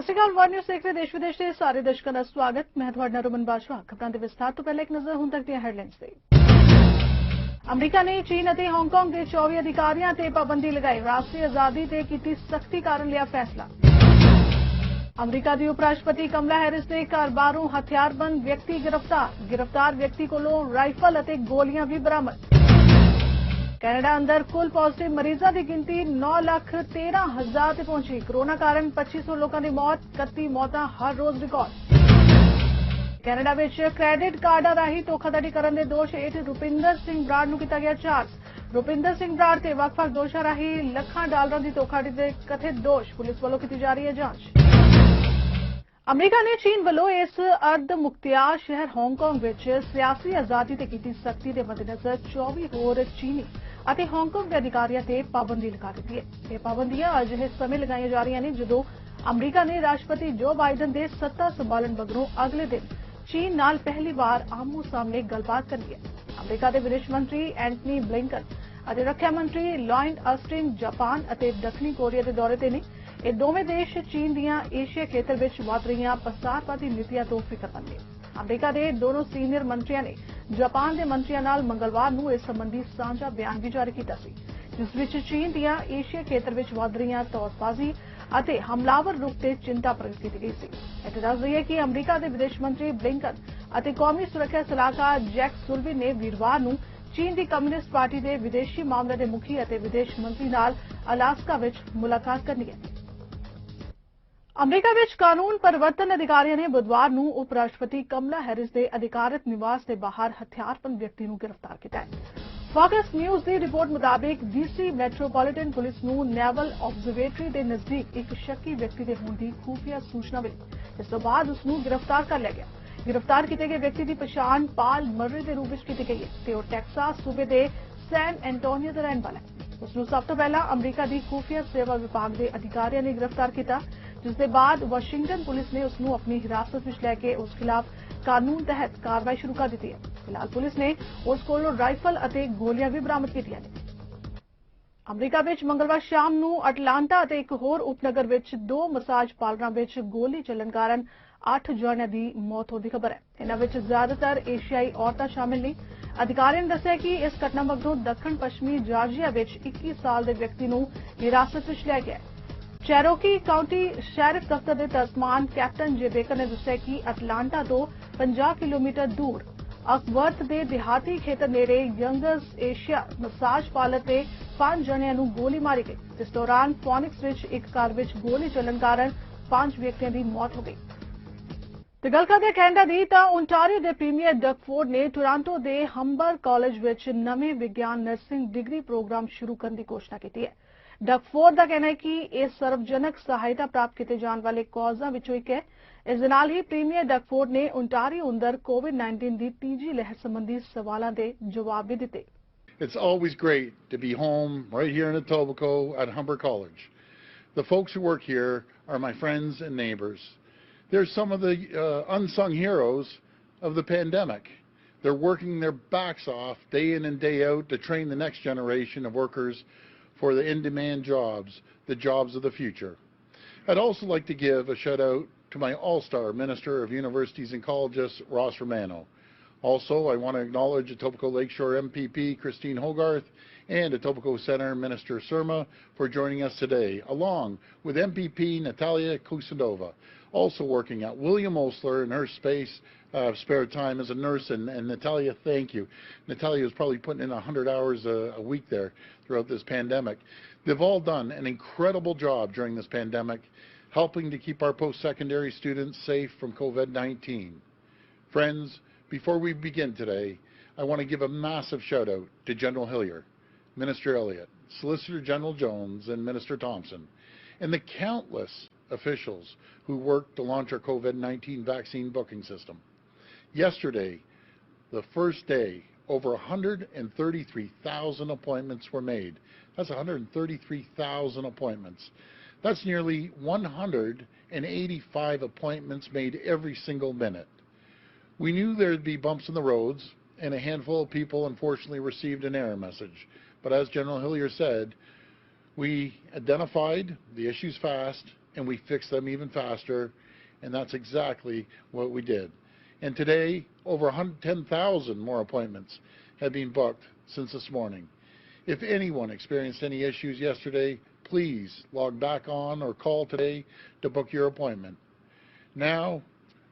ਸਤਿ ਸ਼੍ਰੀ ਅਕਾਲ। ਨਿਊਜ਼ ਦੇਖ ਰਹੇ ਦੇਸ਼ ਵਿਦੇਸ਼ ਦੇ ਸਾਰੇ ਦਰਸ਼ਕਾਂ ਦਾ ਸਵਾਗਤ। ਮੈਂ ਤੁਹਾਡਾ ਰਮਨ ਬਾਜਵਾ। ਖਬਰਾਂ ਦੇ ਵਿਸਥਾਰ ਤੋਂ ਪਹਿਲਾਂ ਇੱਕ ਨਜ਼ਰ ਹੁਣ ਤੱਕ ਦੀਆਂ ਹੈਡਲਾਈਨਸ ਤੇ। ਅਮਰੀਕਾ ਨੇ ਚੀਨ ਅਤੇ ਹਾਂਗਕਾਂਗ ਦੇ 24 ਅਧਿਕਾਰੀਆਂ ਤੇ ਪਾਬੰਦੀ ਲਗਾਈ। ਰਾਸ਼ਟਰੀ ਆਜ਼ਾਦੀ ਤੇ ਕੀਤੀ ਸਖਤੀ ਕਾਰਨ ਲਿਆ ਫੈਸਲਾ। ਅਮਰੀਕਾ ਦੀ ਉਪ ਰਾਸ਼ਟਰਪਤੀ ਕਮਲਾ ਹੈਰਿਸ ਦੇ ਘਰ ਬਾਹਰੋਂ ਹਥਿਆਰਬੰਦ ਵਿਅਕਤੀ ਗ੍ਰਿਫਤਾਰ ਵਿਅਕਤੀ ਕੋਲੋਂ ਰਾਈਫਲ ਅਤੇ ਗੋਲੀਆਂ ਵੀ ਬਰਾਮਦ। ਕੈਨੇਡਾ ਅੰਦਰ ਕੁੱਲ ਪॉजिटिव ਮਰੀਜ਼ਾਂ ਦੀ ਗਿਣਤੀ 9,13,000 ਤੇ ਪਹੁੰਚੀ। ਕੋਰੋਨਾ ਕਾਰਨ 2500 ਲੋਕਾਂ ਦੀ ਮੌਤ, 31 ਮੌਤਾਂ ਹਰ ਰੋਜ਼ ਰਿਕਾਰਡ। ਕੈਨੇਡਾ ਵਿੱਚ ਕ੍ਰੈਡਿਟ ਕਾਰਡਾਂ ਰਾਹੀਂ ਧੋਖਾਧੜੀ ਕਰਨ ਦੇ ਦੋਸ਼ ਹੇਠ ਰੁਪਿੰਦਰ ਸਿੰਘ ਬਰਾੜ ਨੂੰ ਕੀਤਾ ਗਿਆ ਚਾਰਜ। ਰੁਪਿੰਦਰ ਸਿੰਘ ਬਰਾੜ ਤੇ ਵੱਖ-ਵੱਖ ਦੋਸ਼ਾਂ ਰਾਹੀਂ ਲੱਖਾਂ ਡਾਲਰਾਂ ਦੀ ਧੋਖਾਧੜੀ ਦੇ ਕਥਿਤ ਦੋਸ਼। ਪੁਲਿਸ ਵੱਲੋਂ ਕੀਤੀ ਜਾ ਰਹੀ ਹੈ ਜਾਂਚ। ਅਮਰੀਕਾ ਨੇ ਚੀਨ ਵੱਲੋਂ ਇਸ ਅਰਧ ਮੁਖਤਿਆਰ ਸ਼ਹਿਰ ਹਾਂਗਕਾਂਗ ਵਿੱਚ ਸਿਆਸੀ ਆਜ਼ਾਦੀ ਤੇ ਕੀਤੀ ਸਖਤੀ ਦੇ ਮੱਦੇਨਜ਼ਰ 24 ਹੋਰ ਚੀਨੀ ਅਤੇ ਹਾਂਗਕਾਂਗ ਦੇ ਅਧਿਕਾਰੀਆਂ ਤੇ ਪਾਬੰਦੀ ਲਗਾ ਦਿੱਤੀ ਹੈ। ਇਹ ਪਾਬੰਦੀਆਂ ਅਜਿਹੇ ਸਮੇਂ ਲਗਾਈਆਂ ਜਾ ਰਹੀਆਂ ਨੇ ਜਦੋਂ ਅਮਰੀਕਾ ਨੇ ਰਾਸ਼ਟਰਪਤੀ ਜੋ ਬਾਈਡਨ ਦੇ ਸੱਤਾ ਸੰਭਾਲਣ ਮਗਰੋਂ ਅਗਲੇ ਦਿਨ ਚੀਨ ਨਾਲ ਪਹਿਲੀ ਵਾਰ ਆਮੋ ਸਾਹਮਣੇ ਗੱਲਬਾਤ ਕਰਨੀ ਹੈ। ਅਮਰੀਕਾ ਦੇ ਵਿਦੇਸ਼ ਮੰਤਰੀ ਐਂਟਨੀ ਬਲਿੰਕਨ ਅਤੇ ਰੱਖਿਆ ਮੰਤਰੀ ਲॉयड ਆਸਟਿਨ ਜਾਪਾਨ ਅਤੇ ਦੱਖਣੀ ਕੋਰੀਆ ਦੇ ਦੌਰੇ ਤੇ ਨੇ। ਇਹ ਦੋਵੇਂ ਦੇਸ਼ ਚੀਨ ਦੀਆਂ ਏਸ਼ੀਆ ਖੇਤਰ ਵਿੱਚ ਵਧ ਰਹੀਆਂ ਪਸਾਰਵਾਦੀ ਨੀਤੀਆਂ ਤੋਂ ਫਿਕਰਮੰਦ ਨੇ। ਅਮਰੀਕਾ ਦੇ ਦੋਨੋਂ ਸੀਨੀਅਰ ਮੰਤਰੀਆਂ ਨੇ ਜਾਪਾਨ ਦੇ ਮੰਤਰੀਆਂ ਨਾਲ ਮੰਗਲਵਾਰ ਨੂੰ ਇਸ ਸੰਬੰਧੀ ਸਾਂਝਾ ਬਿਆਨ ਵੀ ਜਾਰੀ ਕੀਤਾ ਸੀ, ਜਿਸ ਵਿੱਚ ਚੀਨ ਦੀਆਂ ਏਸ਼ੀਆ ਖੇਤਰ ਵਿੱਚ ਵਧ ਰਹੀਆਂ ਤੌਰਬਾਜ਼ੀ ਅਤੇ ਹਮਲਾਵਰ ਰੁਖ ਤੇ ਚਿੰਤਾ ਪ੍ਰਗਟ ਕੀਤੀ ਗਈ ਸੀ। ਇੱਥੇ ਦੱਸ ਦਈਏ ਕਿ ਅਮਰੀਕਾ ਦੇ ਵਿਦੇਸ਼ ਮੰਤਰੀ ਬਲਿੰਕਨ ਅਤੇ ਕੌਮੀ ਸੁਰੱਖਿਆ ਸਲਾਹਕਾਰ ਜੈਕ ਸੁਲਵੀ ਨੇ ਵੀਰਵਾਰ ਨੂੰ ਚੀਨ ਦੀ ਕਮਿਊਨਿਸਟ ਪਾਰਟੀ ਦੇ ਵਿਦੇਸ਼ੀ ਮਾਮਲਿਆਂ ਦੇ ਮੁਖੀ ਅਤੇ ਵਿਦੇਸ਼ ਮੰਤਰੀ ਨਾਲ ਅਲਾਸਕਾ ਵਿੱਚ ਮੁਲਾਕਾਤ ਕਰਨੀ ਹੈ। ਅਮਰੀਕਾ ਵਿੱਚ ਕਾਨੂੰਨ ਪਰਿਵਰਤਨ ਅਧਿਕਾਰੀਆਂ ਨੇ ਬੁੱਧਵਾਰ ਨੂੰ ਉਪ ਰਾਸ਼ਟਰਪਤੀ ਕਮਲਾ ਹੈਰਿਸ ਦੇ ਅਧਿਕਾਰਤ ਨਿਵਾਸ ਦੇ ਬਾਹਰ ਹਥਿਆਰਬੰਦ ਵਿਅਕਤੀ ਨੂੰ ਗ੍ਰਿਫਤਾਰ ਕੀਤਾ ਹੈ। ਫਾਕਸ ਨਿਊਜ਼ ਦੀ ਰਿਪੋਰਟ ਮੁਤਾਬਿਕ ਡੀਸੀ ਮੈਟਰੋਪੋਲੀਟਨ ਪੁਲਿਸ ਨੂੰ ਨੈਵਲ ਆਬਜ਼ਰਵੇਟਰੀ ਦੇ ਨਜ਼ਦੀਕ ਇੱਕ ਸ਼ੱਕੀ ਵਿਅਕਤੀ ਦੇ ਹੋਣ ਦੀ ਖੂਫੀਆ ਸੂਚਨਾ ਮਿਲੀ। ਇਸ ਤੋਂ ਬਾਅਦ ਉਸ ਨੂੰ ਗ੍ਰਿਫਤਾਰ ਕਰ ਲਿਆ ਗਿਆ। ਗ੍ਰਿਫਤਾਰ ਕੀਤੇ ਗਏ ਵਿਅਕਤੀ ਦੀ ਪਛਾਣ ਪਾਲ ਮਰਰੇ ਦੇ ਰੂਪ ਵਿੱਚ ਕੀਤੀ ਗਈ ਹੈ ਤੇ ਉਹ ਟੈਕਸਾਸ ਸੂਬੇ ਦੇ ਸੈਨ ਐਂਟੋਨੀਓ ਦਾ ਰਹਿਣ ਵਾਲਾ ਹੈ। ਉਸ ਨੂੰ ਸਭ ਤੋਂ ਪਹਿਲਾਂ ਅਮਰੀਕਾ ਦੀ ਖੂਫੀਆ ਸੇਵਾ ਵਿਭਾਗ ਦੇ ਅਧਿਕਾਰੀਆਂ ਨੇ ਗ੍ਰਿਫਤਾਰ ਕੀਤਾ, ਜਿਸ ਦੇ ਬਾਅਦ ਵਾਸ਼ਿੰਗਟਨ ਪੁਲਿਸ ਨੇ ਉਸ ਨੂੰ ਆਪਣੀ ਹਿਰਾਸਤ ਵਿੱਚ ਲੈ ਕੇ ਉਸ ਖਿਲਾਫ ਕਾਨੂੰਨ ਤਹਿਤ ਕਾਰਵਾਈ ਸ਼ੁਰੂ ਕਰ ਦਿੱਤੀ ਹੈ। ਫਿਲਹਾਲ ਪੁਲਿਸ ਨੇ ਉਸ ਕੋਲੋਂ ਰਾਈਫਲ ਅਤੇ ਗੋਲੀਆਂ ਵੀ ਬਰਾਮਦ ਕੀਤੀਆਂ ਨੇ। ਅਮਰੀਕਾ ਵਿੱਚ ਮੰਗਲਵਾਰ ਸ਼ਾਮ ਨੂੰ ਅਟਲਾਂਟਾ ਅਤੇ ਇੱਕ ਹੋਰ ਉਪਨਗਰ ਵਿੱਚ 2 ਮਸਾਜ ਪਾਰਲਰਾਂ ਵਿੱਚ ਗੋਲੀ ਚੱਲਣ ਕਾਰਨ 8 ਜਣਿਆਂ ਦੀ ਮੌਤ ਹੋਣ ਦੀ ਖਬਰ ਹੈ। ਇਹਨਾਂ ਵਿੱਚ ਜ਼ਿਆਦਾਤਰ ਏਸ਼ੀਆਈ ਔਰਤਾਂ ਸ਼ਾਮਿਲ ਨੇ। ਅਧਿਕਾਰੀਆਂ ਨੇ ਦੱਸਿਆ ਕਿ ਇਸ ਘਟਨਾ ਮਗਰੋਂ ਦੱਖਣ ਪੱਛਮੀ ਜਾਰਜੀਆ ਵਿੱਚ 21 ਸਾਲ ਦੇ ਵਿਅਕਤੀ ਨੂੰ ਹਿਰਾਸਤ ਵਿੱਚ ਲਿਆ ਗਿਆ ਹੈ। ਚੈਰੋਕੀ ਕਾਉਂਟੀ ਸ਼ੈਰਿਫ ਦਫ਼ਤਰ ਦੇ ਤਰਜਮਾਨ ਕੈਪਟਨ ਜੇ ਬੇਕਰ ਨੇ ਦੱਸਿਆ ਕਿ ਅਟਲਾਂਟਾ ਤੋਂ 50 ਕਿਲੋਮੀਟਰ ਦੂਰ ਅਕਵਰਥ ਦੇ ਦਿਹਾਤੀ ਖੇਤਰ ਨੇੜੇ ਯੰਗਸ ਏਸ਼ੀਆ ਮਸਾਜ ਪਾਰਲਰ ਤੇ 5 ਜਣਿਆਂ ਨੂੰ ਗੋਲੀ ਮਾਰੀ ਗਈ। ਇਸ ਦੌਰਾਨ ਫੋਨਿਕਸ ਵਿੱਚ ਇੱਕ ਕਾਰ ਵਿੱਚ ਗੋਲੀ ਚੱਲਣ ਕਾਰਨ 5 ਵਿਅਕਤੀਆਂ ਦੀ ਮੌਤ ਹੋ ਗਈ। ਤੇ ਗੱਲ ਕਰਦੇ ਹਾਂ ਕੈਨੇਡਾ ਦੀ, ਤਾਂ ਓਨਟਾਰੀਓ ਦੇ ਪ੍ਰੀਮੀਅਰ ਡਗਫੋਰਡ ਨੇ ਟੋਰਾਂਟੋ ਦੇ ਹੰਬਰ ਕਾਲਜ ਵਿੱਚ ਨਵੇਂ ਵਿਗਿਆਨ ਨਰਸਿੰਗ ਡਿਗਰੀ ਪ੍ਰੋਗਰਾਮ ਸ਼ੁਰੂ ਕਰਨ ਦੀ ਘੋਸ਼ਣਾ ਕੀਤੀ ਹੈ। ਡਗਫੋਰਡ ਦਾ ਕਹਿਣਾ ਹੈ ਕਿ ਇਹ ਸਰਵਜਨਕ ਸਹਾਇਤਾ ਪ੍ਰਾਪਤ ਕੀਤੇ ਜਾਣ ਵਾਲੇ ਕਾਜ਼ਾਂ ਵਿੱਚੋਂ ਇੱਕ ਹੈ। ਇਸ ਦੇ ਨਾਲ ਹੀ ਪ੍ਰੀਮੀਅਰ ਡਗਫੋਰਡ ਨੇ ਓਨਟਾਰੀਓ ਅੰਦਰ ਕੋਵਿਡ-19 ਦੀ ਤੀਜੀ ਲਹਿਰ ਸੰਬੰਧੀ ਸਵਾਲਾਂ ਦੇ ਜਵਾਬ ਵੀ ਦਿੱਤੇ। It's always great to be home right here in Etobicoke at Humber College. The folks who work here are my friends and neighbors. They're some of the unsung heroes of the pandemic. They're working their backs off day in and day out to train the next generation of workers for the in-demand jobs, the jobs of the future. I'd also like to give a shout out to my all-star Minister of Universities and Colleges, Ross Romano. Also, I want to acknowledge Etobicoke Lakeshore MPP Christine Hogarth and Etobicoke Centre Minister Surma for joining us today, along with MPP Natalia Kusendova, also working at William Osler in her spare time as a nurse. And Natalia, thank you. Natalia is probably putting in 100 hours a week there throughout this pandemic. They've all done an incredible job during this pandemic, helping to keep our post-secondary students safe from COVID-19. Friends, before we begin today, I want to give a massive shout out to General Hillier, Minister Elliott, Solicitor General Jones, and Minister Thompson, and the countless officials who worked to launch our COVID-19 vaccine booking system. Yesterday, the first day, over 133,000 appointments were made. That's 133,000 appointments. That's nearly 185 appointments made every single minute. We knew there'd be bumps in the roads, and a handful of people unfortunately received an error message. But as General Hillier said, we identified the issues fast, and we fix them even faster, and that's exactly what we did. And today, over 110,000 more appointments have been booked since this morning. If anyone experienced any issues yesterday, please log back on or call today to book your appointment. Now,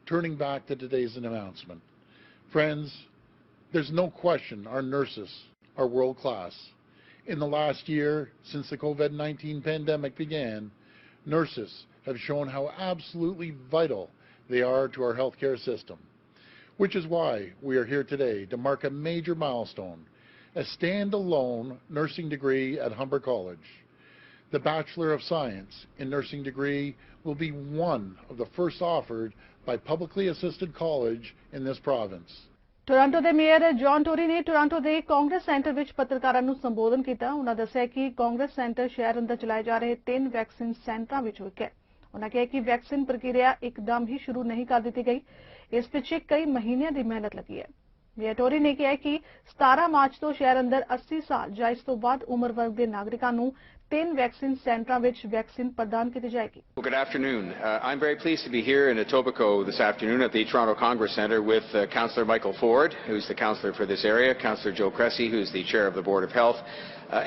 turning back to today's announcement. Friends, there's no question our nurses are world class. In the last year, since the COVID-19 pandemic began, nurses have shown how absolutely vital they are to our healthcare system, which is why we are here today to mark a major milestone, a standalone nursing degree at Humber College. The Bachelor of Science in Nursing degree will be one of the first offered by publicly assisted college in this province. Toronto ਦੇ mayor John Tory ਨੇ Toronto ਦੇ Congress centre ਵਿੱਚ ਪੱਤਰਕਾਰਾਂ ਨੂੰ ਸੰਬੋਧਨ ਕੀਤਾ। ਉਹਨਾਂ ਦੱਸਿਆ ਕਿ ਕਾਂਗਰਸ ਸੈਂਟਰ ਸ਼ਹਿਰ ਅੰਦਰ ਚਲਾਏ ਜਾ ਰਹੇ 3 ਵੈਕਸੀਨ ਸੈਂਟਰਾਂ ਵਿੱਚੋਂ ਇੱਕ ਹੈ। ਉਹਨਾਂ ਕਿਹਾ ਕਿ ਵੈਕਸੀਨ ਪ੍ਰਕਿਰਿਆ ਇੱਕਦਮ ਹੀ ਸ਼ੁਰੂ ਨਹੀਂ ਕਰ ਦਿੱਤੀ ਗਈ, ਇਸ ਪਿੱਛੇ ਕਈ ਮਹੀਨਿਆਂ ਦੀ ਮਿਹਨਤ ਲੱਗੀ ਹੈ। ਮੇਅਰ ਟੋਰੀ ਨੇ ਕਿਹਾ ਕਿ 17 ਮਾਰਚ ਤੋਂ ਸ਼ਹਿਰ ਅੰਦਰ 80 ਸਾਲ ਜਾਂ ਇਸ ਤੋਂ ਵੱਧ ਉਮਰ ਵਰਗ ਦੇ ਨਾਗਰਿਕਾਂ ਨੂੰ 3 ਵੈਕਸੀਨ ਸੈਂਟਰਾਂ ਵਿੱਚ ਵੈਕਸੀਨ ਪ੍ਰਦਾਨ ਕੀਤੀ ਜਾਏਗੀ। Well, good afternoon. I'm very pleased to be here in Etobicoke this afternoon at the Toronto Congress Centre with Councillor Michael Ford, who's the councillor for this area, Councillor Joe Cressy, who's the chair of the Board of Health,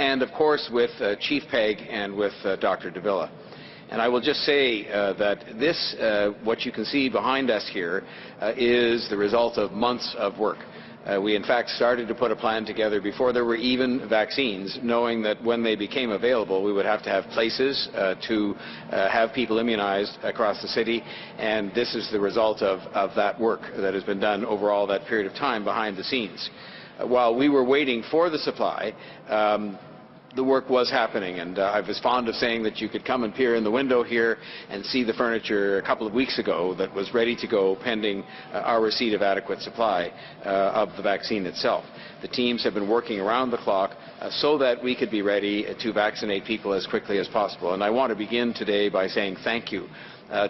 and of course with Chief Pegg and with Dr. Davila. And I will just say that this, what you can see behind us here, is the result of months of work. We in fact started to put a plan together before there were even vaccines, knowing that when they became available we would have to have places to have people immunized across the city, and this is the result of that work that has been done over all that period of time behind the scenes. While we were waiting for the supply, the work was happening, and I was fond of saying that you could come and peer in the window here and see the furniture a couple of weeks ago that was ready to go pending our receipt of adequate supply of the vaccine itself. The teams have been working around the clock so that we could be ready to vaccinate people as quickly as possible. And I want to begin today by saying thank you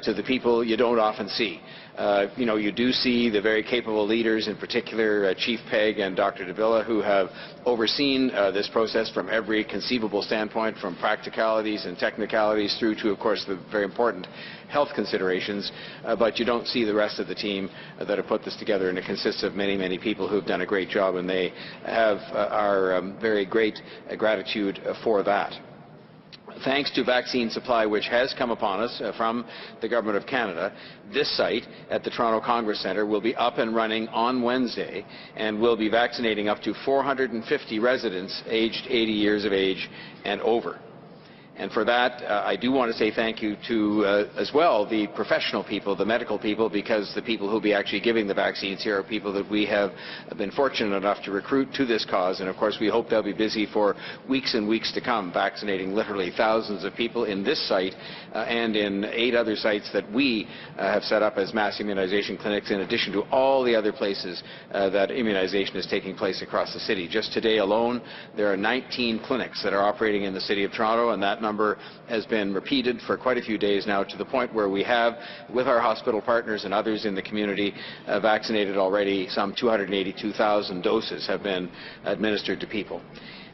to the people you don't often see. You do see the very capable leaders, in particular Chief Pegg and Dr. Davila, who have overseen this process from every conceivable standpoint, from practicalities and technicalities through to, of course, the very important health considerations. But you don't see the rest of the team that have put this together, and it consists of many, many people who have done a great job, and they have our very great gratitude for that. Thanks to vaccine supply which has come upon us from the Government of Canada, this site at the Toronto Congress Centre will be up and running on Wednesday, and will be vaccinating up to 450 residents aged 80 years of age and over. And for that, I do want to say thank you to, as well, the professional people, the medical people, because the people who will be actually giving the vaccines here are people that we have been fortunate enough to recruit to this cause. And of course, we hope they'll be busy for weeks and weeks to come, vaccinating literally thousands of people in this site and in 8 other sites that we have set up as mass immunization clinics, in addition to all the other places that immunization is taking place across the city. Just today alone, there are 19 clinics that are operating in the City of Toronto, and that number has been repeated for quite a few days now, to the point where we have, with our hospital partners and others in the community, vaccinated already some 282,000 doses have been administered to people.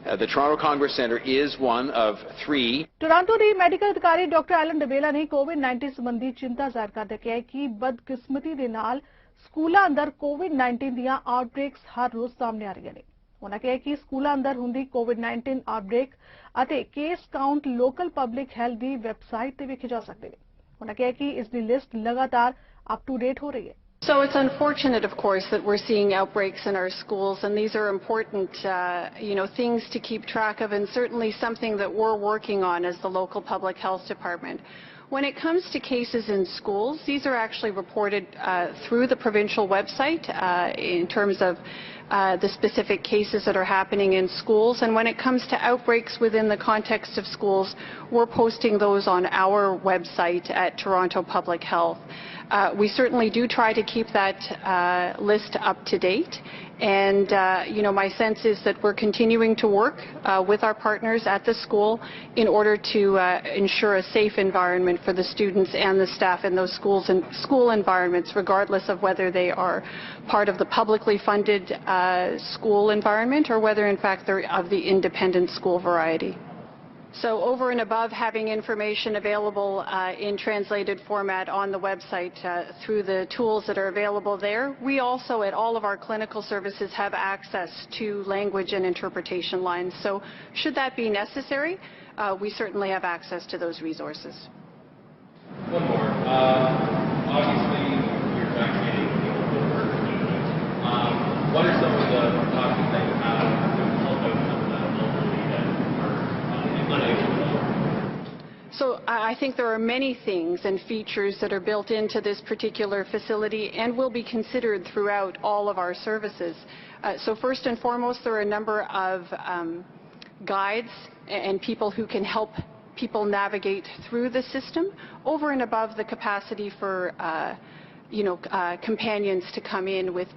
The Toronto Congress Centre is one of 3. Toronto the medical ਅਧਿਕਾਰੀ doctor Allen ਡਬੇਲਾ ਨੇ ਕੋਵਿਡ-19 ਸੰਬੰਧੀ ਚਿੰਤਾ ਜ਼ਾਹਿਰ ਕਰਦੇ ਕਿਹਾ ਕਿ ਬਦਕਿਸਮਤੀ ਦੇ ਨਾਲ ਸਕੂਲਾਂ ਅੰਦਰ ਕੋਵਿਡ-19 ਦੀਆਂ ਆਊਟਬ੍ਰੇਕਸ ਹਰ ਰੋਜ਼ ਸਾਹਮਣੇ ਆ ਰਹੀਆਂ ਨੇ। ਉਹਨਾਂ ਕਿਹਾ ਕਿ ਸਕੂਲਾਂ ਅੰਦਰ ਹੁੰਦੀ ਕੋਵਿਡ-19 ਆਊਟਬ੍ਰੇਕ ਅਤੇ case count local public health ਦੀ ਵੈਬਸਾਈਟ ਤੇ ਵੇਖੇ ਜਾ ਸਕਦੇ ਨੇ। ਉਹਨਾਂ ਕਿਹਾ ਕਿ ਇਸ ਦੀ ਲਿਸਟ ਲਗਾਤਾਰ ਅਪ ਟੂ ਡੇਟ ਹੋ ਰਹੀ ਹੈ। So it's unfortunate, of course, that we're seeing outbreaks in our schools, and these are important, things to keep track of, and certainly something that we're working on as the local public health department. When it comes to cases in schools, these are actually reported through the provincial website in terms of the specific cases that are happening in schools. And when it comes to outbreaks within the context of schools, we're posting those on our website at Toronto Public Health. We certainly do try to keep that list up to date, and my sense is that we're continuing to work with our partners at the school in order to ensure a safe environment for the students and the staff in those schools and school environments, regardless of whether they are part of the publicly funded school environment or whether in fact they're of the independent school variety. So over and above having information available in translated format on the website through the tools that are available there, we also at all of our clinical services have access to language and interpretation lines. So should that be necessary, we certainly have access to those resources. One more. Obviously, you're vaccinating people who are community. What are some of the options that you have to help out some of the elderly that are unable to vote? So I think there are many things and features that are built into this particular facility and will be considered throughout all of our services. So first and foremost, there are a number of guides and people who can help people navigate through the system over and above the capacity for companions to come in with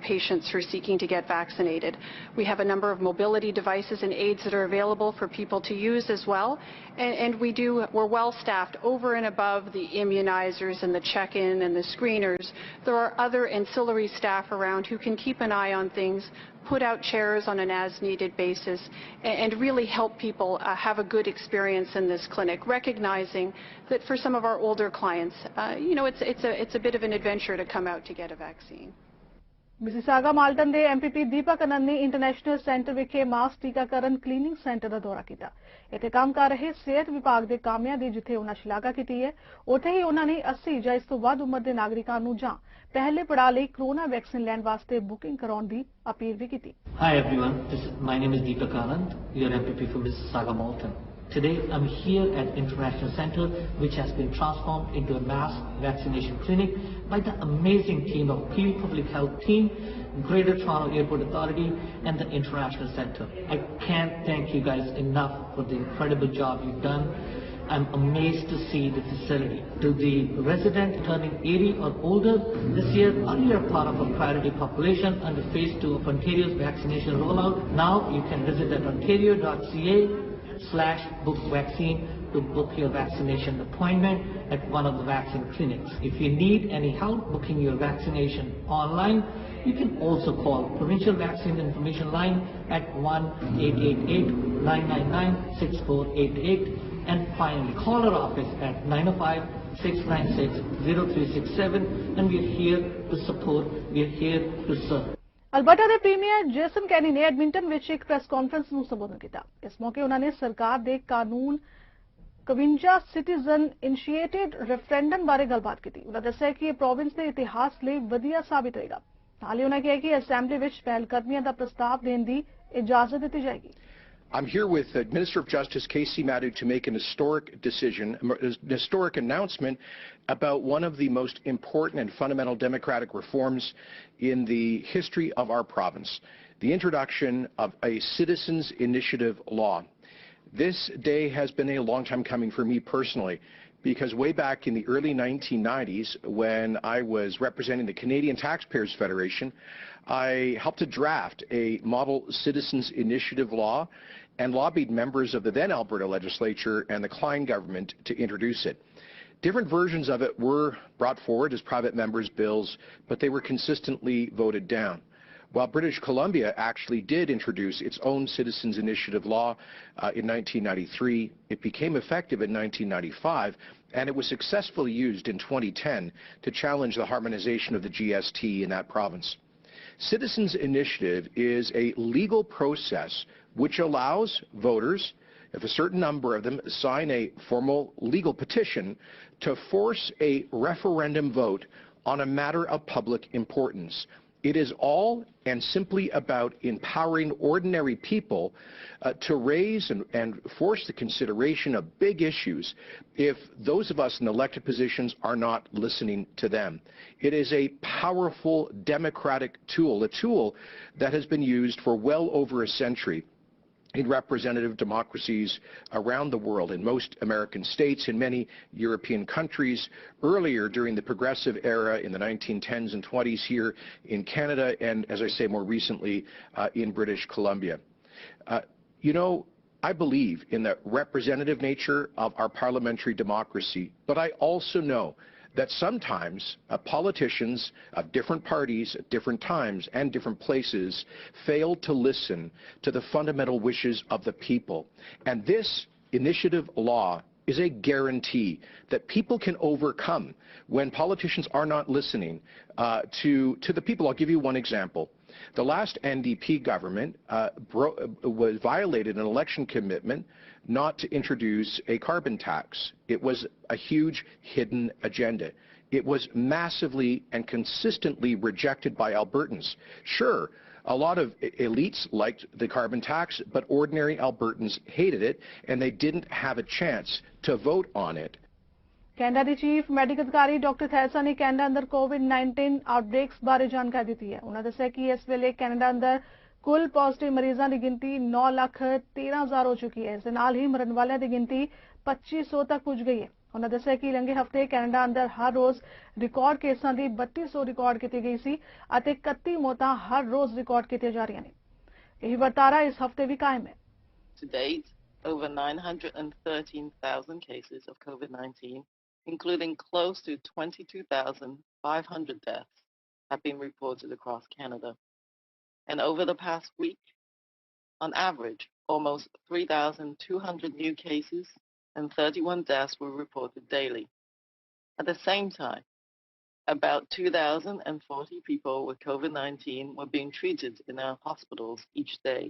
patients who are seeking to get vaccinated. We have a number of mobility devices and aids that are available for people to use as well. And we're well staffed over and above the immunizers and the check-in and the screeners. There are other ancillary staff around who can keep an eye on things, put out chairs on an as-needed basis, and really help people have a good experience in this clinic, recognizing that for some of our older clients, it's a bit of an adventure to come out to get a vaccine. Mississauga Malton ਦੇ MPP ਦੀਪਕ ਆਨੰਦ ਨੇ international centre ਵਿਖੇ ਮਾਸ ਟੀਕਾਕਰਨ cleaning centre ਦਾ ਦੌਰਾ ਕੀਤਾ। ਇੱਥੇ ਕੰਮ ਕਰ ਰਹੇ ਸਿਹਤ ਵਿਭਾਗ ਦੇ ਕਾਮਿਆਂ ਦੀ ਜਿੱਥੇ ਉਹਨਾਂ ਸ਼ਲਾਘਾ ਕੀਤੀ ਹੈ, ਉੱਥੇ ਹੀ ਉਹਨਾਂ ਨੇ 80 ਜਾਂ ਇਸ ਤੋਂ ਵੱਧ ਉਮਰ ਦੇ ਨਾਗਰਿਕਾਂ ਨੂੰ ਜਾਂ ਪਹਿਲੇ ਪੜਾਅ ਲਈ ਕੋਰੋਨਾ ਵੈਕਸੀਨ ਲੈਣ ਵਾਸਤੇ ਬੁਕਿੰਗ ਕਰਾਉਣ ਦੀ ਅਪੀਲ ਵੀ ਕੀਤੀ। Hi everyone, my name is Deepak Anand, your MPP for Mississauga Malton. Today I'm here at International Center, which has been transformed into a mass vaccination clinic by the amazing team of Peel Public Health team, Greater Toronto Airport Authority and the International Center. I can't thank you guys enough for the incredible job you've done. I'm amazed to see the facility. To the resident turning 80 or older this year, are you a part of a priority population under phase 2 of Ontario's vaccination rollout? Now you can visit at ontario.ca/book vaccine to book your vaccination appointment at one of the vaccine clinics. If you need any help booking your vaccination online, you can also call Provincial Vaccine Information Line at 1-888-999-6488 and finally call our office at 905-696-0367 and we are here to support, we are here to serve. Alberta ਦੇ premier Jason ਕੈਨੀ ਨੇ Edmonton ਵਿੱਚ ਇੱਕ press conference ਨੂੰ ਸੰਬੋਧਨ ਕੀਤਾ। ਇਸ ਮੌਕੇ ਉਹਨਾਂ ਨੇ ਸਰਕਾਰ ਦੇ ਕਾਨੂੰਨ 52 ਸਿਟੀਜ਼ਨ ਇਨੀਸ਼ੀਏਟਿਡ ਰੈਫਰੈਂਡਮ ਬਾਰੇ ਗੱਲਬਾਤ ਕੀਤੀ। ਉਹਨਾਂ ਦੱਸਿਆ ਕਿ ਇਹ ਪ੍ਰੋਵਿੰਸ ਦੇ ਇਤਿਹਾਸ ਲਈ ਵਧੀਆ ਸਾਬਿਤ ਹੋਏਗਾ। ਨਾਲ ਹੀ ਉਹਨਾਂ ਕਿਹਾ ਕਿ ਅਸੈਂਬਲੀ ਵਿੱਚ ਪਹਿਲਕਦਮੀਆਂ ਦਾ ਪ੍ਰਸਤਾਵ ਦੇਣ ਦੀ ਇਜਾਜ਼ਤ ਦਿੱਤੀ ਜਾਏਗੀ। I'm here with Minister of Justice Casey Madhu to make an historic decision, an historic announcement about one of the most important and fundamental democratic reforms in the history of our province, the introduction of a citizens' initiative law. This day has been a long time coming for me personally, because way back in the early 1990s, when I was representing the Canadian Taxpayers Federation, I helped to draft a model citizens' initiative law and lobbied members of the then Alberta legislature and the Klein government to introduce it. Different versions of it were brought forward as private members' bills, but they were consistently voted down. While British Columbia actually did introduce its own citizens' initiative law in 1993, it became effective in 1995, and it was successfully used in 2010 to challenge the harmonization of the GST in that province. Citizens' initiative is a legal process which allows voters, if a certain number of them sign a formal legal petition, to force a referendum vote on a matter of public importance. It is all and simply about empowering ordinary people to raise and force the consideration of big issues if those of us in elected positions are not listening to them. It is a powerful democratic tool, a tool that has been used for well over a century in representative democracies around the world, in most American states, in many European countries, earlier during the progressive era in the 1910s and 20s here in Canada, and as I say more recently in British Columbia. I believe in the representative nature of our parliamentary democracy, but I also know that sometimes politicians of different parties at different times and different places fail to listen to the fundamental wishes of the people. And this initiative law is a guarantee that people can overcome when politicians are not listening to the people. I'll give you one example. The last NDP government violated an election commitment not to introduce a carbon tax. It was a huge hidden agenda. It was massively and consistently rejected by Albertans. Sure, a lot of elites liked the carbon tax, but ordinary Albertans hated it, and they didn't have a chance to vote on it. Canada the chief medical ਅਧਿਕਾਰੀ doctor ਥੈਲਸਾ ਨੇ Canada ਅੰਦਰ ਕੋਵਿਡ-19 ਆਊਟਬ੍ਰੇਕਸ ਬਾਰੇ ਜਾਣਕਾਰੀ ਦਿੱਤੀ ਹੈ। ਉਹਨਾਂ ਦੱਸਿਆ ਕਿ ਇਸ ਵੇਲੇ ਕੈਨੇਡਾ ਅੰਦਰ ਕੁੱਲ ਪੋਜ਼ਿਟਿਵ ਮਰੀਜ਼ਾਂ ਦੀ ਗਿਣਤੀ 9,13,000 ਹੋ ਚੁੱਕੀ ਹੈ। ਇਸ ਦੇ ਨਾਲ ਹੀ ਮਰਨ ਵਾਲਿਆਂ ਦੀ ਗਿਣਤੀ 2500 ਤੱਕ ਪੁੱਜ ਗਈ ਹੈ। ਉਹਨਾਂ ਦੱਸਿਆ ਕਿ ਲੰਘੇ ਹਫ਼ਤੇ ਕੈਨੇਡਾ ਅੰਦਰ ਹਰ ਰੋਜ਼ ਰਿਕਾਰਡ ਕੇਸਾਂ ਦੀ 3200 ਰਿਕਾਰਡ ਕੀਤੀ ਗਈ ਸੀ ਅਤੇ 31 ਮੌਤਾਂ ਹਰ ਰੋਜ਼ ਰਿਕਾਰਡ ਕੀਤੀਆਂ ਜਾ ਰਹੀਆਂ ਨੇ। ਇਹ ਵਰਤਾਰਾ ਇਸ ਹਫ਼ਤੇ ਵੀ ਕਾਇਮ ਹੈ। To date, over 913,000 cases of COVID-19, including close to 22,500 deaths, have been reported across Canada. And over the past week, on average, almost 3,200 new cases and 31 deaths were reported daily. At the same time, about 2,040 people with COVID-19 were being treated in our hospitals each day,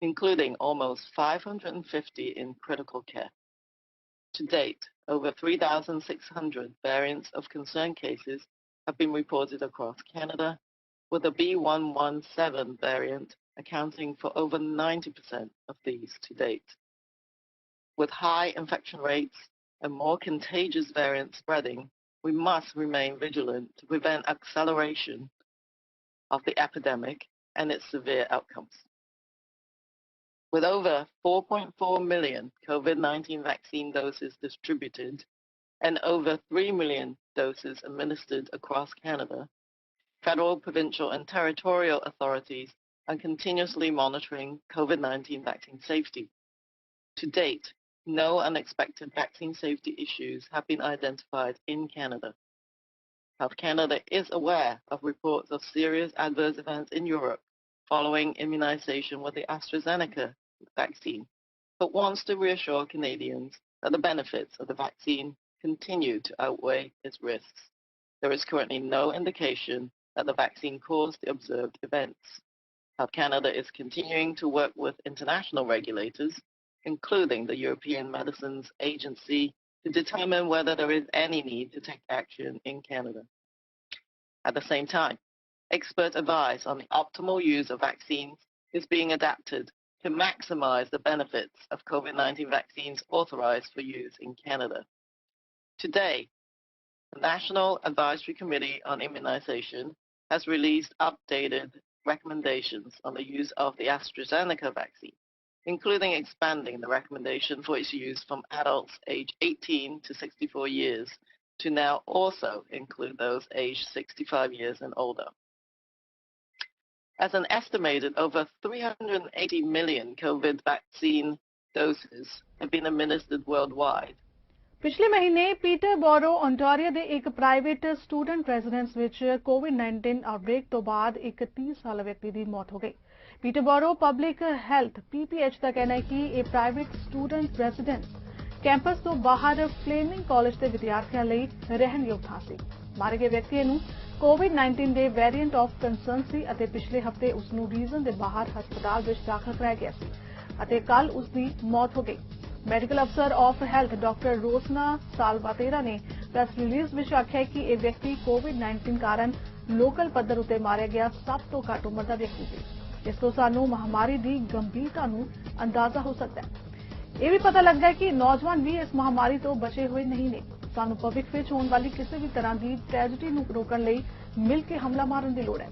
including almost 550 in critical care. To date, over 3,600 variants of concern cases have been reported across Canada, with the B117 variant accounting for over 90% of these to date. With high infection rates and more contagious variants spreading, we must remain vigilant to prevent acceleration of the epidemic and its severe outcomes. With over 4.4 million COVID-19 vaccine doses distributed and over 3 million doses administered across Canada, federal, provincial, and territorial authorities are continuously monitoring COVID-19 vaccine safety. To date, no unexpected vaccine safety issues have been identified in Canada. Health Canada is aware of reports of serious adverse events in Europe following immunization with the AstraZeneca vaccine, but wants to reassure Canadians that the benefits of the vaccine continue to outweigh its risks. There is currently no indication that the vaccine caused the observed events. Health Canada is continuing to work with international regulators, including the European Medicines Agency, to determine whether there is any need to take action in Canada. At the same time, expert advice on the optimal use of vaccines is being adapted to maximize the benefits of COVID-19 vaccines authorized for use in Canada. Today, the National Advisory Committee on Immunization has released updated recommendations on the use of the AstraZeneca vaccine, including expanding the recommendation for its use from adults aged 18 to 64 years to now also include those aged 65 years and older. As an estimated over 380 million COVID vaccine doses have been administered worldwide. ਪਿਛਲੇ ਮਹੀਨੇ Peterborough ontario ਦੇ ਇੱਕ private student residence ਵਿੱਚ ਕੋਵਿਡ-19 outbreak ਤੋਂ ਬਾਅਦ ਇੱਕ 30 ਸਾਲਾ ਵਿਅਕਤੀ ਦੀ ਮੌਤ ਹੋ ਗਈ। ਪੀਟਰਬੋਰੋ ਪਬਲਿਕ ਹੈਲਥ PPH ਦਾ ਕਹਿਣਾ ਹੈ ਕਿ ਇਹ ਪ੍ਰਾਈਵੇਟ ਸਟੂਡੈਂਟ ਰੈਜ਼ੀਡੈਂਸ ਕੈਂਪਸ ਤੋਂ ਬਾਹਰ ਫਲੇਮਿੰਗ ਕਾਲਜ ਦੇ ਵਿਦਿਆਰਥੀਆਂ ਲਈ ਰਹਿਣਯੋਗ ਥਾਂ ਸੀ। ਮਾਰੇ ਗਏ ਵਿਅਕਤੀ ਨੂੰ ਕੋਵਿਡ-19 ਦੇ ਵੇਰੀਐਂਟ ਆਫ ਕੰਸਰਨ ਸੀ ਅਤੇ ਪਿਛਲੇ ਹਫ਼ਤੇ ਉਸ ਨੂੰ ਰੀਜ਼ਨ ਦੇ ਬਾਹਰ ਹਸਪਤਾਲ ਵਿੱਚ ਦਾਖਲ ਕਰਾਇਆ ਗਿਆ ਸੀ ਅਤੇ ਕੱਲ ਉਸ ਦੀ ਮੌਤ ਹੋ ਗਈ। ਮੈਡੀਕਲ ਅਫਸਰ ਆਫ ਹੈਲਥ ਡਾਕਟਰ ਰੋਸਨਾ ਸਾਲਵਾਤੇਰਾ ਨੇ ਪ੍ਰੈਸ ਰਿਲੀਜ਼ ਵਿੱਚ ਆਖਿਆ ਕਿ ਇਹ ਵਿਅਕਤੀ ਕੋਵਿਡ-19 ਕਾਰਨ ਲੋਕਲ ਪੱਧਰ ਉੱਤੇ ਮਾਰਿਆ ਗਿਆ ਸਭ ਤੋਂ ਘੱਟ ਉਮਰ ਦਾ ਵਿਅਕਤੀ ਸੀ। ਇਸ ਤੋਂ ਸਾਨੂੰ ਮਹਾਮਾਰੀ ਦੀ ਗੰਭੀਰਤਾ ਨੂੰ ਅੰਦਾਜ਼ਾ ਹੋ ਸਕਦਾ ਹੈ। ਇਹ ਵੀ ਪਤਾ ਲੱਗਦਾ ਹੈ ਕਿ ਨੌਜਵਾਨ ਵੀ ਇਸ ਮਹਾਮਾਰੀ ਤੋਂ ਬਚੇ ਹੋਏ ਨਹੀਂ ਨੇ। ਸਾਨੂੰ ਭਵਿੱਖ ਵਿੱਚ ਹੋਣ ਵਾਲੀ ਕਿਸੇ ਵੀ ਤਰ੍ਹਾਂ ਦੀ ਟ੍ਰੈਜੇਡੀ ਨੂੰ ਰੋਕਣ ਲਈ ਮਿਲ ਕੇ ਹਮਲਾ ਮਾਰਨ ਦੀ ਲੋੜ ਹੈ।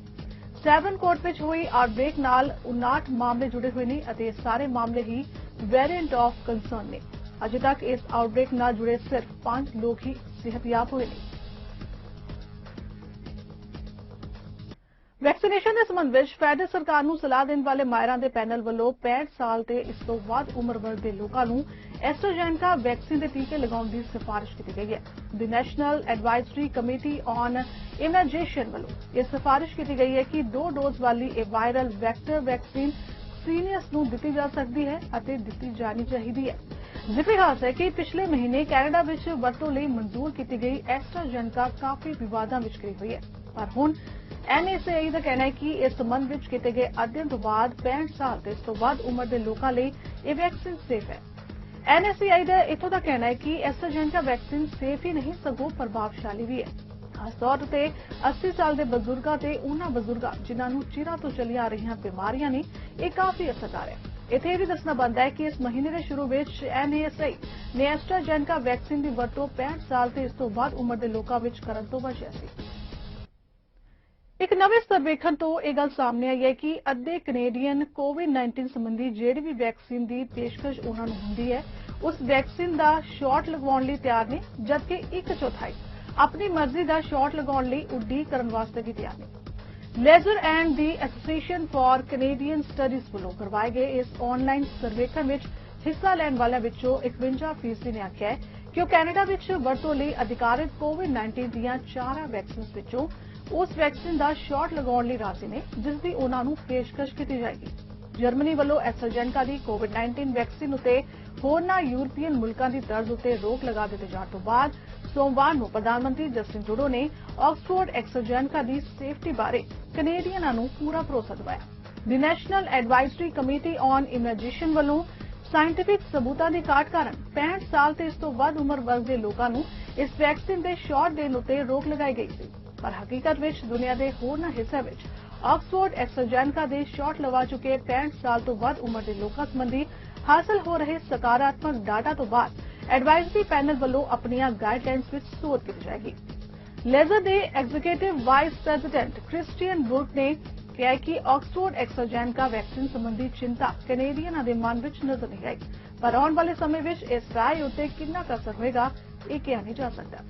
ਸੈਵਨ ਕੋਰਟ ਵਿੱਚ ਹੋਈ ਆਊਟਬ੍ਰੇਕ ਨਾਲ 59 ਮਾਮਲੇ ਜੁੜੇ ਹੋਏ ਨੇ ਅਤੇ ਇਹ ਸਾਰੇ ਮਾਮਲੇ ਹੀ ਵੇਰੀਐਂਟ ਆਫ ਕੰਸਰਨ ਨੇ। ਅਜੇ ਤੱਕ ਇਸ ਆਊਟਬ੍ਰੇਕ ਨਾਲ ਜੁੜੇ ਸਿਰਫ 5 ਲੋਕ ਹੀ ਸਿਹਤਯਾਬ ਹੋਏ ਨੇ। ਵੈਕਸੀਨੇਸ਼ਨ ਦੇ ਸੰਬੰਧ ਵਿੱਚ ਫੈਡਰਲ ਸਰਕਾਰ ਨੂੰ ਸਲਾਹ ਦੇਣ ਵਾਲੇ ਮਾਹਿਰਾਂ ਦੇ ਪੈਨਲ ਵੱਲੋਂ 65 ਸਾਲ ਤੇ ਇਸ ਤੋਂ ਵੱਧ ਉਮਰ ਵਰਗ ਦੇ ਲੋਕਾਂ ਨੂੰ ਐਸਟਰਾਜੈਨੇਕਾ ਵੈਕਸੀਨ ਦੇ ਟੀਕੇ ਲਗਾਉਣ ਦੀ ਸਿਫਾਰਿਸ਼ ਕੀਤੀ ਗਈ ਹੈ। ਦੀ ਨੈਸ਼ਨਲ ਐਡਵਾਈਜ਼ਰੀ ਕਮੇਟੀ ਔਨ ਇਮੂਨਾਈਜੇਸ਼ਨ ਵੱਲੋਂ ਇਹ ਸਿਫਾਰਿਸ਼ ਕੀਤੀ ਗਈ ਹੈ ਕਿ 2 ਡੋਜ਼ ਵਾਲੀ ਇਹ ਵਾਇਰਲ ਵੈਕਟਰ ਵੈਕਸੀਨ ਸੀਨੀਅਰਸ ਨੂੰ ਦਿੱਤੀ ਜਾ ਸਕਦੀ ਹੈ ਅਤੇ ਦਿੱਤੀ ਜਾਣੀ ਚਾਹੀਦੀ ਹੈ। ਜ਼ਿਕਰ ਖਾਸ ਹੈ ਕਿ ਪਿਛਲੇ ਮਹੀਨੇ ਕੈਨੇਡਾ ਵਿੱਚ ਵਰਤੋਂ ਲਈ ਮਨਜ਼ੂਰ ਕੀਤੀ ਗਈ ਐਸਟਰਾਜੈਨੇਕਾ ਕਾਫੀ ਵਿਵਾਦਾਂ ਵਿੱਚ ਘਿਰੀ ਹੋਈ ਹੈ, ਪਰ ਹੁਣ NSAI ਦਾ ਕਹਿਣਾ ਹੈ ਕਿ ਇਸ ਸੰਬੰਧ ਵਿੱਚ ਕੀਤੇ ਗਏ ਅਧਿਐਨ ਤੋਂ ਬਾਅਦ 65 ਸਾਲ ਤੇ ਇਸ ਤੋਂ ਵੱਧ ਉਮਰ ਦੇ ਲੋਕਾਂ ਲਈ ਇਹ ਵੈਕਸੀਨ ਸੇਫ ਹੈ। NSAI ਦਾ ਇੱਥੋਂ ਦਾ ਕਹਿਣਾ ਹੈ ਕਿ ਐਸਟਰਾਜੈਨੇਕਾ ਵੈਕਸੀਨ ਸੇਫ ਹੀ ਨਹੀਂ ਸਗੋਂ ਪ੍ਰਭਾਵਸ਼ਾਲੀ ਵੀ ਹੈ। ਖਾਸ ਤੌਰ ਤੇ 80 ਸਾਲ ਦੇ ਬਜ਼ੁਰਗਾਂ ਤੇ ਉਹਨਾਂ ਬਜ਼ੁਰਗਾਂ ਜਿਨ੍ਹਾਂ ਨੂੰ ਚਿਰਾਂ ਤੋਂ ਚੱਲੀਆਂ ਆ ਰਹੀਆਂ ਬਿਮਾਰੀਆਂ ਨੇ ਇਹ ਕਾਫੀ ਅਸਰਦਾਰ ਹੈ। ਇੱਥੇ ਵੀ ਦੱਸਣਾ ਬਣਦਾ ਹੈ ਕਿ ਇਸ ਮਹੀਨੇ ਦੇ ਸ਼ੁਰੂ ਵਿੱਚ NSAI ਨੇ ਐਸਟਰਾਜੈਨੇਕਾ ਵੈਕਸੀਨ ਦੀ ਵਰਤੋਂ 65 ਸਾਲ ਤੇ ਇਸ ਤੋਂ ਵੱਧ ਉਮਰ ਦੇ ਲੋਕਾਂ ਵਿੱਚ ਕਰਨ ਤੋਂ ਬਚਿਆ ਸੀ। ਇੱਕ ਨਵੇਂ ਸਰਵੇਖਣ ਤੋਂ ਇਹ ਗੱਲ ਸਾਹਮਣੇ ਆਈ ਹੈ ਕਿ ਅੱਧੇ ਕੈਨੇਡੀਅਨ ਕੋਵਿਡ-19 ਸੰਬੰਧੀ ਜਿਹੜੀ ਵੀ ਵੈਕਸੀਨ ਦੀ ਪੇਸ਼ਕਸ਼ ਉਹਨਾਂ ਨੂੰ ਹੁੰਦੀ ਹੈ ਉਸ ਵੈਕਸੀਨ ਦਾ ਸ਼ਾਟ ਲਗਵਾਉਣ ਲਈ ਤਿਆਰ ਨੇ, ਜਦਕਿ 1/4 ਆਪਣੀ ਮਰਜ਼ੀ ਦਾ ਸ਼ਾਟ ਲਗਾਉਣ ਲਈ ਉਡੀਕ ਕਰਨ ਵਾਸਤੇ ਵੀ ਤਿਆਰ ਨੇ। Laser and the association for Canadian studies ਵੱਲੋਂ ਕਰਵਾਏ ਗਏ ਇਸ ਆਨਲਾਈਨ ਸਰਵੇਖਣ ਵਿੱਚ ਹਿੱਸਾ ਲੈਣ ਵਾਲਿਆਂ ਵਿੱਚੋਂ 51% ਨੇ ਆਖਿਆ ਹੈ ਕਿ ਉਹ ਕੈਨੇਡਾ ਵਿੱਚ ਵਰਤੋਂ ਲਈ ਅਧਿਕਾਰਤ ਕੋਵਿਡ-19 ਦੀਆਂ 4 ਵੈਕਸੀਨਸ ਵਿੱਚੋਂ ਉਸ ਵੈਕਸੀਨ ਦਾ ਸ਼ਾਟ ਲਗਾਉਣ ਲਈ ਰਾਜ਼ੀ ਨੇ ਜਿਸ ਦੀ ਉਹਨਾਂ ਨੂੰ ਪੇਸ਼ਕਸ਼ ਕੀਤੀ ਜਾਏਗੀ। ਜਰਮਨੀ ਵੱਲੋਂ ਐਸਟਰਾਜੈਨੇਕਾ ਦੀ ਕੋਵਿਡ-19 ਵੈਕਸੀਨ ਉਤੇ ਹੋਰਨਾਂ ਯੂਰਪੀਅਨ ਮੁਲਕਾਂ ਦੀ ਤਰਜ਼ ਉਤੇ ਰੋਕ ਲਗਾ ਦਿੱਤੇ ਜਾਣ ਤੋਂ ਬਾਅਦ ਸੋਮਵਾਰ ਨੂੰ ਪ੍ਰਧਾਨ ਮੰਤਰੀ ਜਸਟਿਨ ਟਰੂਡੋ ਨੇ ਆਕਸਫੋਰਡ ਐਸਟਰਾਜੈਨੇਕਾ ਦੀ ਸੇਫਟੀ ਬਾਰੇ ਕੈਨੇਡੀਅਨਾਂ ਨੂੰ ਪੂਰਾ ਭਰੋਸਾ ਦਿਵਾਇਆ। ਦੀ ਨੈਸ਼ਨਲ ਐਡਵਾਈਜ਼ਰੀ ਕਮੇਟੀ ਔਨ ਇਮੂਨਾਈਜੇਸ਼ਨ ਵੱਲੋਂ ਸਾਇੰਟਿਫਿਕ ਸਬੂਤਾਂ ਦੀ ਘਾਟ ਕਾਰਨ 65 ਸਾਲ ਤੇ ਇਸ ਤੋਂ ਵੱਧ ਉਮਰ ਵਰਗ ਦੇ ਲੋਕਾਂ ਨੂੰ ਇਸ ਵੈਕਸੀਨ ਦੇ ਸ਼ਾਟ ਦੇਣ ਉਤੇ ਰੋਕ ਲਗਾਈ ਗਈ ਸੀ, ਪਰ ਹਕੀਕਤ ਵਿੱਚ ਦੁਨੀਆ ਦੇ ਹੋਰਨਾਂ ਹਿੱਸਿਆਂ ਵਿੱਚ ਆਕਸਫੋਰਡ ਐਸਟਰਾਜੈਨੇਕਾ ਦੇ ਸ਼ਾਟ ਲਵਾ ਚੁੱਕੇ 65 ਸਾਲ ਤੋਂ ਵੱਧ ਉਮਰ ਦੇ ਲੋਕਾਂ ਸੰਬੰਧੀ ਹਾਸਲ ਹੋ ਰਹੇ ਸਕਾਰਾਤਮਕ ਡਾਟਾ ਤੋਂ ਬਾਅਦ ਐਡਵਾਈਜ਼ਰੀ ਪੈਨਲ ਵੱਲੋਂ ਆਪਣੀਆਂ ਗਾਈਡਲਾਈਨਸ ਵਿੱਚ ਸੋਧ ਕੀਤੀ ਜਾਏਗੀ। ਲੇਜ਼ਰ ਦੇ ਐਗਜ਼ੀਕਿਊਟਿਵ ਵਾਈਸ ਪ੍ਰੈਜ਼ੀਡੈਂਟ ਕ੍ਰਿਸਟੀਅਨ ਬੁਰਕ ਨੇ ਕਿਹਾ ਕਿ ਆਕਸਫੋਰਡ ਐਸਟਰਾਜੈਨੇਕਾ ਵੈਕਸੀਨ ਸੰਬੰਧੀ ਚਿੰਤਾ ਕੈਨੇਡੀਅਨਾਂ ਦੇ ਮਨ ਵਿੱਚ ਨਜ਼ਰ ਨਹੀਂ ਆਈ, ਪਰ ਆਉਣ ਵਾਲੇ ਸਮੇਂ ਵਿੱਚ ਇਸ ਰਾਏ ਉੱਤੇ ਕਿੰਨਾ ਕੁ ਅਸਰ ਹੋਏਗਾ ਇਹ ਕਿਹਾ ਨਹੀਂ ਜਾ ਸਕਦਾ।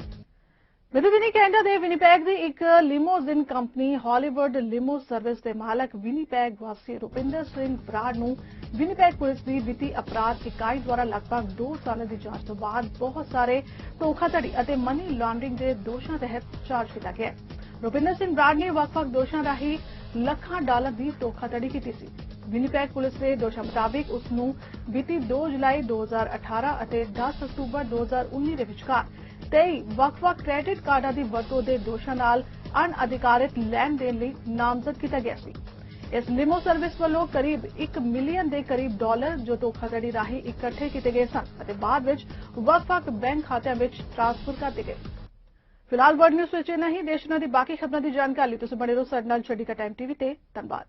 ਵਿਨੀ ਕੈਨੇਡਾ ਦੇ ਵਿਨੀਪੈਗ ਦੀ ਇੱਕ ਲਿਮੋਜ਼ਿਨ ਕੰਪਨੀ ਹਾਲੀਵੁੱਡ ਲਿਮੋ ਸਰਵਿਸ ਦੇ ਮਾਲਕ ਵਿਨੀਪੈਗ ਵਾਸੀ ਰੁਪਿੰਦਰ ਸਿੰਘ ਬਰਾੜ ਨੂੰ ਵਿਨੀਪੈਗ ਪੁਲਿਸ ਦੀ ਵਿੱਤੀ ਅਪਰਾਧ ਇਕਾਈ ਦੁਆਰਾ ਲਗਭਗ 2 ਸਾਲਾਂ ਦੀ ਜਾਂਚ ਤੋਂ ਬਾਅਦ ਬਹੁਤ ਸਾਰੇ ਧੋਖਾਧੜੀ ਅਤੇ ਮਨੀ ਲਾਂਡਰਿੰਗ ਦੇ ਦੋਸ਼ਾਂ ਤਹਿਤ ਚਾਰਜ ਕੀਤਾ ਗਿਆ। ਰੁਪਿੰਦਰ ਸਿੰਘ ਬਰਾੜ ਨੇ ਵੱਖ-ਵੱਖ ਦੋਸ਼ਾਂ ਰਾਹੀਂ ਲੱਖਾਂ ਡਾਲਰ ਦੀ ਧੋਖਾਧੜੀ ਕੀਤੀ ਸੀ। ਵਿਨੀਪੈਗ ਪੁਲਿਸ ਦੇ ਦੋਸ਼ਾਂ ਮੁਤਾਬਿਕ ਉਸ ਨੂੰ ਬੀਤੀ 2 ਜੁਲਾਈ 2018 ਅਤੇ 10 ਅਕਤੂਬਰ 2019 ਦੇ ਵਿਚਕਾਰ 23 ਵੱਖ-ਵੱਖ ਕ੍ਰੈਡਿਟ ਕਾਰਡਾਂ ਦੀ ਵਰਤੋਂ ਦੇ ਦੋਸ਼ਾਂ ਨਾਲ ਅਣਅਧਿਕਾਰਤ ਲੈਣ ਦੇਣ ਲਈ ਨਾਮਜ਼ਦ ਕੀਤਾ ਗਿਆ ਸੀ। ਇਸ ਲਿਮੋ ਸਰਵਿਸ ਵੱਲੋਂ ਕਰੀਬ 1 ਮਿਲੀਅਨ ਦੇ ਕਰੀਬ ਡਾਲਰ ਜੋ ਧੋਖਾਧੜੀ ਰਾਹੀਂ ਇਕੱਠੇ ਕੀਤੇ ਗਏ ਸਨ ਅਤੇ ਬਾਅਦ ਵਿੱਚ ਵੱਖ-ਵੱਖ ਬੈਂਕ ਖਾਤਿਆਂ ਵਿੱਚ ਟ੍ਰਾਂਸਫਰ ਕਰ ਦਿੱਤੇ ਗਏ। ਫਿਲਹਾਲ ਵਰਲਡ ਨਿਊਜ਼ ਵਿੱਚ ਇੰਨਾ ਹੀ। ਦੇਸ਼ ਨਾਲ ਦੀ ਬਾਕੀ ਖਬਰਾਂ ਦੀ ਜਾਣਕਾਰੀ ਲਈ ਤੁਸੀਂ ਬਣੇ ਰਹੋ ਸਾਡੇ ਨਾਲ ਚੜ੍ਹਦੀਕਲਾ ਟਾਈਮ ਟੀਵੀ ਤੇ। ਧੰਨਵਾਦ।